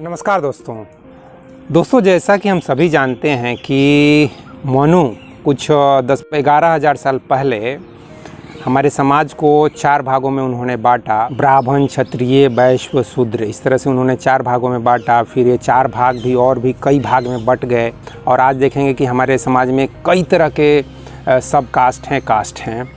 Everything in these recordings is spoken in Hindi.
नमस्कार दोस्तों, जैसा कि हम सभी जानते हैं कि मनु कुछ 10-11 हज़ार साल पहले हमारे समाज को 4 भागों में उन्होंने बांटा। ब्राह्मण, क्षत्रिय, वैश्य, शूद्र, इस तरह से उन्होंने 4 भागों में बांटा। फिर ये 4 भाग भी और भी कई भाग में बट गए और आज देखेंगे कि हमारे समाज में कई तरह के सब कास्ट हैं।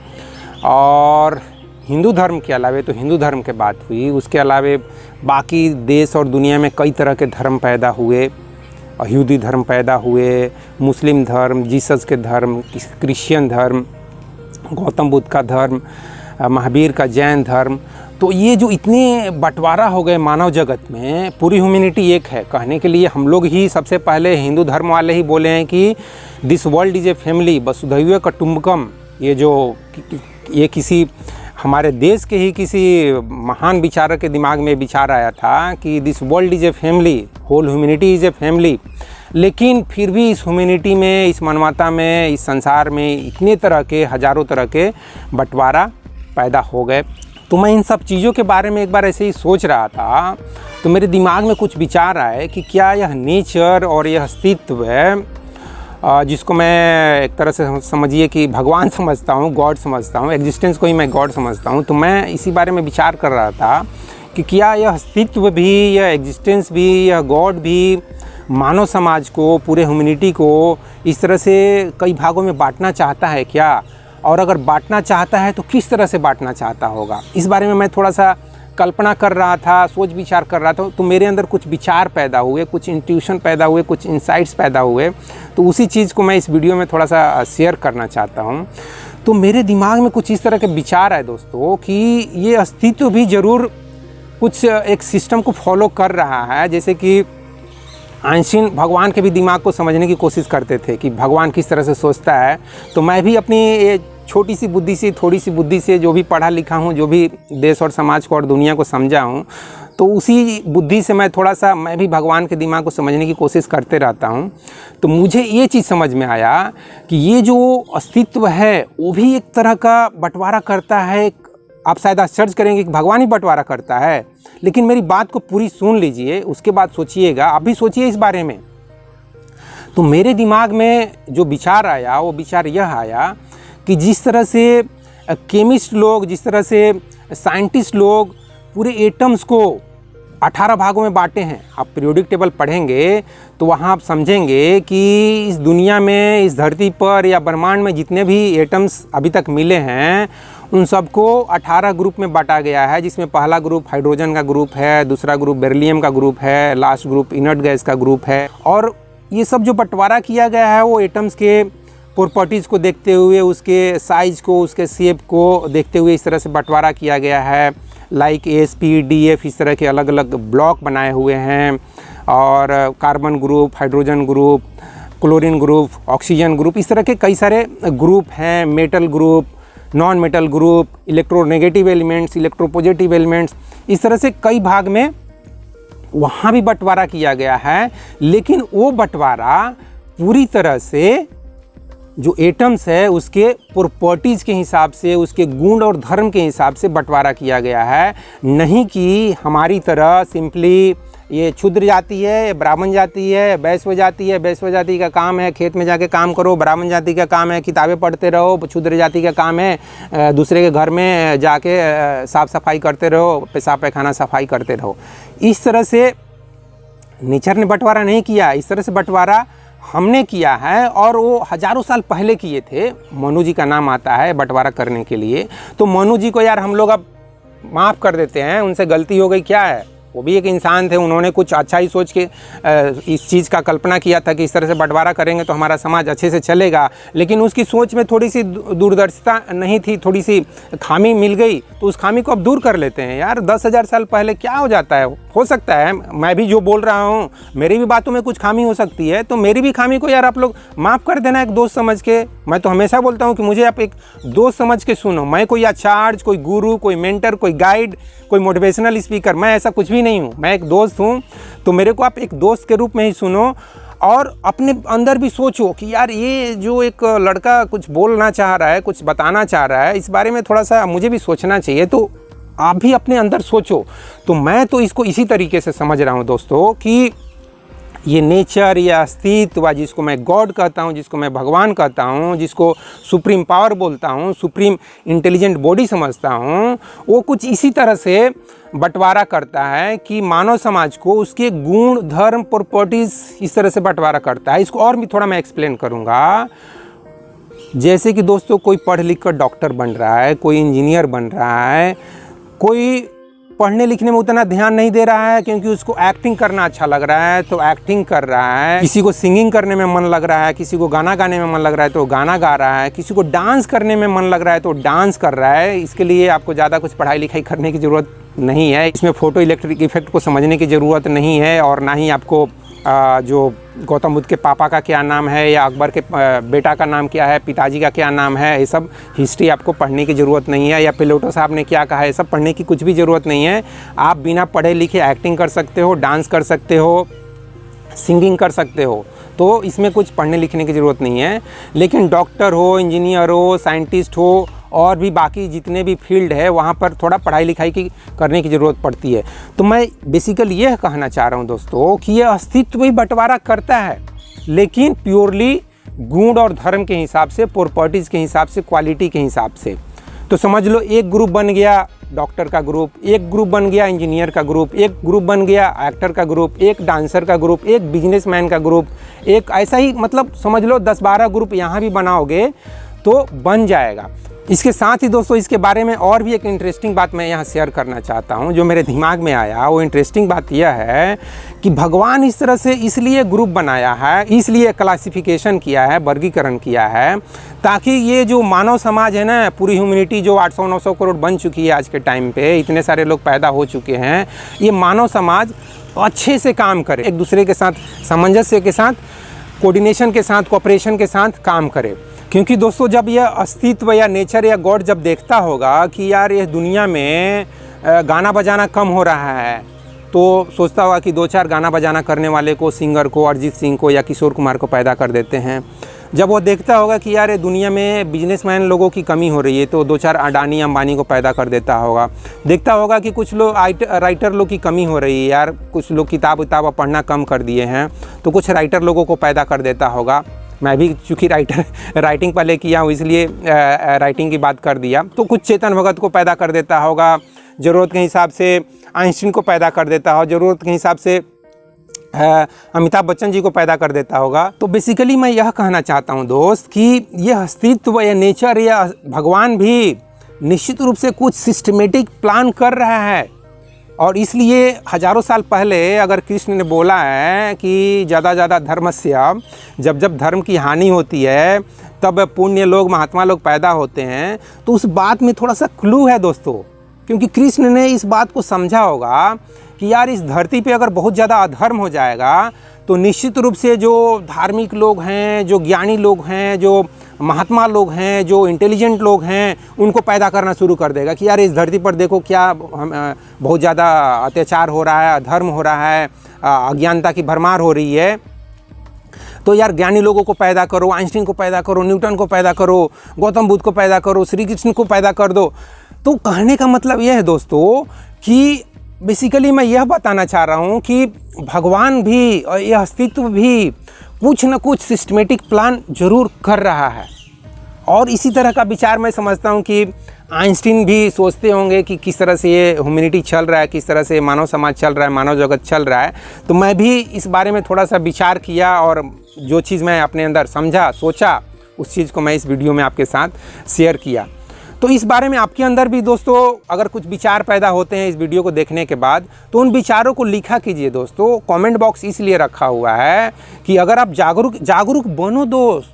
और हिंदू धर्म के अलावे, तो हिंदू धर्म की बात हुई, उसके अलावे बाकी देश और दुनिया में कई तरह के धर्म पैदा हुए। यहूदी धर्म पैदा हुए, मुस्लिम धर्म, जीसस के धर्म, क्रिश्चियन धर्म, गौतम बुद्ध का धर्म, महावीर का जैन धर्म। तो ये जो इतने बंटवारा हो गए मानव जगत में, पूरी ह्यूमैनिटी एक है। कहने के लिए हम लोग ही सबसे पहले हिंदू धर्म वाले ही बोले हैं कि this world is a family, वसुधैव कुटुम्बकम। ये किसी हमारे देश के ही किसी महान विचारक के दिमाग में विचार आया था कि this world is a family, whole humanity is a family. लेकिन फिर भी इस ह्यूमैनिटी में, इस मानवता में, इस संसार में इतने तरह के, हज़ारों तरह के बंटवारा पैदा हो गए। तो मैं इन सब चीज़ों के बारे में एक बार ऐसे ही सोच रहा था, तो मेरे दिमाग में कुछ विचार आए कि क्या यह नेचर और यह अस्तित्व है, जिसको मैं एक तरह से समझिए कि भगवान समझता हूँ, गॉड समझता हूँ, एग्जिस्टेंस को ही मैं गॉड समझता हूँ। तो मैं इसी बारे में विचार कर रहा था कि क्या यह अस्तित्व भी, यह एग्जिस्टेंस भी, यह गॉड भी मानव समाज को, पूरे ह्यूमैनिटी को इस तरह से कई भागों में बांटना चाहता है क्या? और अगर बांटना चाहता है तो किस तरह से बांटना चाहता होगा? इस बारे में मैं थोड़ा सा कल्पना कर रहा था, सोच विचार कर रहा था। तो मेरे अंदर कुछ विचार पैदा हुए, कुछ इंट्यूशन पैदा हुए, कुछ इंसाइट्स पैदा हुए। तो उसी चीज़ को मैं इस वीडियो में थोड़ा सा शेयर करना चाहता हूँ। तो मेरे दिमाग में कुछ इस तरह के विचार आए दोस्तों कि ये अस्तित्व भी ज़रूर कुछ एक सिस्टम को फॉलो कर रहा है। जैसे कि आइंस्टीन भगवान के भी दिमाग को समझने की कोशिश करते थे कि भगवान किस तरह से सोचता है। तो मैं भी अपनी छोटी सी बुद्धि से, थोड़ी सी बुद्धि से, जो भी पढ़ा लिखा हूँ, जो भी देश और समाज को और दुनिया को समझा हूँ, तो उसी बुद्धि से मैं भी भगवान के दिमाग को समझने की कोशिश करते रहता हूँ। तो मुझे ये चीज़ समझ में आया कि ये जो अस्तित्व है वो भी एक तरह का बंटवारा करता है। आप शायद आश्चर्य करेंगे कि भगवान ही बंटवारा करता है, लेकिन मेरी बात को पूरी सुन लीजिए, उसके बाद सोचिएगा, आप भी सोचिए इस बारे में। तो मेरे दिमाग में जो विचार आया, वो विचार यह आया कि जिस तरह से केमिस्ट लोग, जिस तरह से साइंटिस्ट लोग पूरे एटम्स को 18 भागों में बांटे हैं, आप पीरियोडिक टेबल पढ़ेंगे तो वहाँ आप समझेंगे कि इस दुनिया में, इस धरती पर या ब्रह्मांड में जितने भी एटम्स अभी तक मिले हैं, उन सबको 18 ग्रुप में बांटा गया है। जिसमें पहला ग्रुप हाइड्रोजन का ग्रुप है, दूसरा ग्रुप बेरिलियम का ग्रुप है, लास्ट ग्रुप इनर्ट गैस का ग्रुप है। और ये सब जो बंटवारा किया गया है वो एटम्स के प्रॉपर्टीज़ को देखते हुए, उसके साइज़ को, उसके शेप को देखते हुए इस तरह से बंटवारा किया गया है। लाइक AsP, DF, इस तरह के अलग अलग ब्लॉक बनाए हुए हैं। और carbon group, hydrogen group, chlorine group, oxygen group, इस तरह के कई सारे ग्रुप हैं। Metal group, non metal group, electronegative elements, electropositive elements, इस तरह से कई भाग में वहाँ भी बंटवारा किया गया है। लेकिन वो बंटवारा पूरी तरह से जो एटम्स है उसके प्रॉपर्टीज़ के हिसाब से, उसके गुण और धर्म के हिसाब से बंटवारा किया गया है। नहीं कि हमारी तरह सिंपली ये क्षुद्र जाति है, ये ब्राह्मण जाति है, वैश्य जाति है, वैश्य जाति का काम है खेत में जाके काम करो, ब्राह्मण जाति का काम है किताबें पढ़ते रहो, क्षुद्र जाति का काम है दूसरे के घर में जाके साफ़ सफाई करते रहो, पेशाब पैखाना सफाई करते रहो। इस तरह से नेचर ने बंटवारा नहीं किया, इस तरह से बंटवारा हमने किया है। और वो हज़ारों साल पहले किए थे। मनु जी का नाम आता है बंटवारा करने के लिए। तो मनु जी को यार हम लोग अब माफ़ कर देते हैं, उनसे गलती हो गई, क्या है, वो भी एक इंसान थे। उन्होंने कुछ अच्छा ही सोच के इस चीज़ का कल्पना किया था कि इस तरह से बंटवारा करेंगे तो हमारा समाज अच्छे से चलेगा। लेकिन उसकी सोच में थोड़ी सी दूरदर्शिता नहीं थी, थोड़ी सी खामी मिल गई। तो उस खामी को अब दूर कर लेते हैं। यार 10,000 साल पहले क्या हो जाता है, हो सकता है मैं भी जो बोल रहा हूँ, मेरी भी बातों में कुछ खामी हो सकती है। तो मेरी भी खामी को यार आप लोग माफ़ कर देना एक दोस्त समझ के। मैं तो हमेशा बोलता हूँ कि मुझे आप एक दोस्त समझ के सुनो। मैं कोई आचार्य, कोई गुरु, कोई मेंटर, कोई गाइड, कोई मोटिवेशनल स्पीकर, मैं ऐसा कुछ भी नहीं हूँ। मैं एक दोस्त हूँ। तो मेरे को आप एक दोस्त के रूप में ही सुनो और अपने अंदर भी सोचो कि यार ये जो एक लड़का कुछ बोलना चाह रहा है, कुछ बताना चाह रहा है, इस बारे में थोड़ा सा मुझे भी सोचना चाहिए। तो आप भी अपने अंदर सोचो। तो मैं तो इसको इसी तरीके से समझ रहा हूँ दोस्तों कि ये नेचर या अस्तित्व, जिसको मैं गॉड कहता हूँ, जिसको मैं भगवान कहता हूँ, जिसको सुप्रीम पावर बोलता हूँ, सुप्रीम इंटेलिजेंट बॉडी समझता हूँ, वो कुछ इसी तरह से बंटवारा करता है कि मानव समाज को उसके गुण, धर्म, प्रॉपर्टीज़ इस तरह से बंटवारा करता है। इसको और भी थोड़ा मैं एक्सप्लेन करूँगा। जैसे कि दोस्तों कोई पढ़ लिख कर डॉक्टर बन रहा है, कोई इंजीनियर बन रहा है, कोई पढ़ने लिखने में उतना ध्यान नहीं दे रहा है क्योंकि उसको एक्टिंग करना अच्छा लग रहा है तो एक्टिंग कर रहा है, किसी को सिंगिंग करने में मन लग रहा है, किसी को गाना गाने में मन लग रहा है तो गाना गा रहा है, किसी को डांस करने में मन लग रहा है तो डांस कर रहा है। इसके लिए आपको ज़्यादा कुछ पढ़ाई लिखाई करने की ज़रूरत नहीं है, इसमें फ़ोटो इलेक्ट्रिक इफेक्ट को समझने की ज़रूरत नहीं है, और ना ही आपको जो गौतम बुद्ध के पापा का क्या नाम है या अकबर के बेटा का नाम क्या है, पिताजी का क्या नाम है, ये सब हिस्ट्री आपको पढ़ने की ज़रूरत नहीं है, या प्लेटो साहब ने क्या कहा है, ये सब पढ़ने की कुछ भी ज़रूरत नहीं है। आप बिना पढ़े लिखे एक्टिंग कर सकते हो, डांस कर सकते हो, सिंगिंग कर सकते हो, तो इसमें कुछ पढ़ने लिखने की ज़रूरत नहीं है। लेकिन डॉक्टर हो, इंजीनियर हो, साइंटिस्ट हो, और भी बाकी जितने भी फील्ड है वहाँ पर थोड़ा पढ़ाई लिखाई की करने की ज़रूरत पड़ती है। तो मैं बेसिकली यह कहना चाह रहा हूँ दोस्तों कि यह अस्तित्व ही बंटवारा करता है, लेकिन प्योरली गुण और धर्म के हिसाब से, प्रॉपर्टीज़ के हिसाब से, क्वालिटी के हिसाब से। तो समझ लो एक ग्रुप बन गया डॉक्टर का ग्रुप, एक ग्रुप बन गया इंजीनियर का ग्रुप, एक ग्रुप बन गया एक्टर का ग्रुप, एक डांसर का ग्रुप, एक बिजनेसमैन का ग्रुप, एक ऐसा ही मतलब समझ लो 10-12 ग्रुप यहाँ भी बनाओगे तो बन जाएगा। इसके साथ ही दोस्तों इसके बारे में और भी एक इंटरेस्टिंग बात मैं यहाँ शेयर करना चाहता हूँ, जो मेरे दिमाग में आया। वो इंटरेस्टिंग बात यह है कि भगवान इस तरह से इसलिए ग्रुप बनाया है, इसलिए क्लासिफिकेशन किया है, वर्गीकरण किया है, ताकि ये जो मानव समाज है ना, पूरी ह्यूमैनिटी जो 800-900 करोड़ बन चुकी है आज के टाइम पे, इतने सारे लोग पैदा हो चुके हैं, ये मानव समाज अच्छे से काम करे, एक दूसरे के साथ सामंजस्य के साथ, कोऑर्डिनेशन के साथ, कोऑपरेशन के साथ काम करे। क्योंकि दोस्तों जब यह अस्तित्व या नेचर या गॉड जब देखता होगा कि यार ये दुनिया में गाना बजाना कम हो रहा है, तो सोचता होगा कि 2-4 गाना बजाना करने वाले को, सिंगर को, अरिजीत सिंह को या किशोर कुमार को पैदा कर देते हैं। जब वो देखता होगा कि यार ये दुनिया में बिजनेसमैन लोगों की कमी हो रही है, तो 2-4 अडानी अंबानी को पैदा कर देता होगा। देखता होगा कि कुछ लोग राइटर लोग की कमी हो रही है, यार कुछ लोग किताब पढ़ना कम कर दिए हैं, तो कुछ राइटर लोगों को पैदा कर देता होगा। मैं भी चूँकि राइटिंग पहले किया हूँ इसलिए राइटिंग की बात कर दिया। तो कुछ चेतन भगत को पैदा कर देता होगा, ज़रूरत के हिसाब से आइंस्टीन को पैदा कर देता हो, ज़रूरत के हिसाब से अमिताभ बच्चन जी को पैदा कर देता होगा। तो बेसिकली मैं यह कहना चाहता हूँ दोस्त कि यह अस्तित्व या नेचर या भगवान भी निश्चित रूप से कुछ सिस्टमेटिक प्लान कर रहा है, और इसलिए हजारों साल पहले अगर कृष्ण ने बोला है कि ज़्यादा धर्मस्य, जब जब धर्म की हानि होती है तब पुण्य लोग, महात्मा लोग पैदा होते हैं, तो उस बात में थोड़ा सा क्लू है दोस्तों। क्योंकि कृष्ण ने इस बात को समझा होगा कि यार इस धरती पे अगर बहुत ज़्यादा अधर्म हो जाएगा तो निश्चित रूप से जो धार्मिक लोग हैं, जो ज्ञानी लोग हैं, जो महात्मा लोग हैं, जो इंटेलिजेंट लोग हैं, उनको पैदा करना शुरू कर देगा कि यार इस धरती पर देखो क्या बहुत ज़्यादा अत्याचार हो रहा है, अधर्म हो रहा है, अज्ञानता की भरमार हो रही है, तो यार ज्ञानी लोगों को पैदा करो, आइंस्टीन को पैदा करो, न्यूटन को पैदा करो, गौतम बुद्ध को पैदा करो, श्री कृष्ण को पैदा कर दो। तो कहने का मतलब यह है दोस्तों कि बेसिकली मैं यह बताना चाह रहा हूँ कि भगवान भी और यह अस्तित्व भी कुछ न कुछ सिस्टमेटिक प्लान जरूर कर रहा है। और इसी तरह का विचार मैं समझता हूँ कि आइंस्टीन भी सोचते होंगे कि किस तरह से ये ह्यूमैनिटी चल रहा है, किस तरह से मानव समाज चल रहा है, मानव जगत चल रहा है। तो मैं भी इस बारे में थोड़ा सा विचार किया, और जो चीज़ मैं अपने अंदर समझा, सोचा, उस चीज़ को मैं इस वीडियो में आपके साथ शेयर किया। तो इस बारे में आपके अंदर भी दोस्तों अगर कुछ विचार पैदा होते हैं इस वीडियो को देखने के बाद, तो उन विचारों को लिखा कीजिए दोस्तों। कमेंट बॉक्स इसलिए रखा हुआ है कि अगर आप जागरूक बनो दोस्त,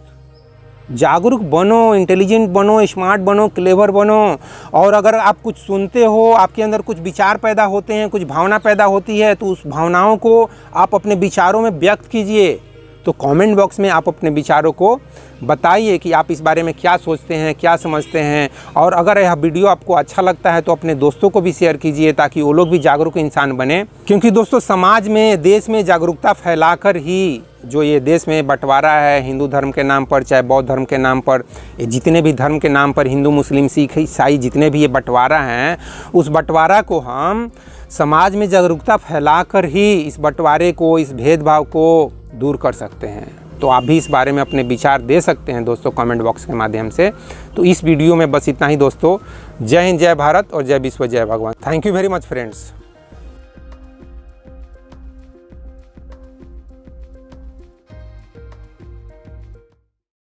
जागरूक बनो, इंटेलिजेंट बनो, स्मार्ट बनो, क्लेवर बनो। और अगर आप कुछ सुनते हो, आपके अंदर कुछ विचार पैदा होते हैं, कुछ भावना पैदा होती है, तो उस भावनाओं को आप अपने विचारों में व्यक्त कीजिए, तो कमेंट बॉक्स में आप अपने विचारों को बताइए कि आप इस बारे में क्या सोचते हैं, क्या समझते हैं। और अगर यह वीडियो आपको अच्छा लगता है तो अपने दोस्तों को भी शेयर कीजिए ताकि वो लोग भी जागरूक इंसान बने। क्योंकि दोस्तों समाज में, देश में जागरूकता फैलाकर ही जो ये देश में बंटवारा है हिंदू धर्म के नाम पर, चाहे बौद्ध धर्म के नाम पर, ये जितने भी धर्म के नाम पर हिंदू, मुस्लिम, सिख, ईसाई जितने भी ये बंटवारा हैं, उस बंटवारा को हम समाज में जागरूकता फैलाकर ही इस बंटवारे को, इस भेदभाव को दूर कर सकते हैं। तो आप भी इस बारे में अपने विचार दे सकते हैं दोस्तों कमेंट बॉक्स के माध्यम से। तो इस वीडियो में बस इतना ही दोस्तों। जय हिंद, जय भारत और जय विश्व, जय भगवान। Thank you very much friends.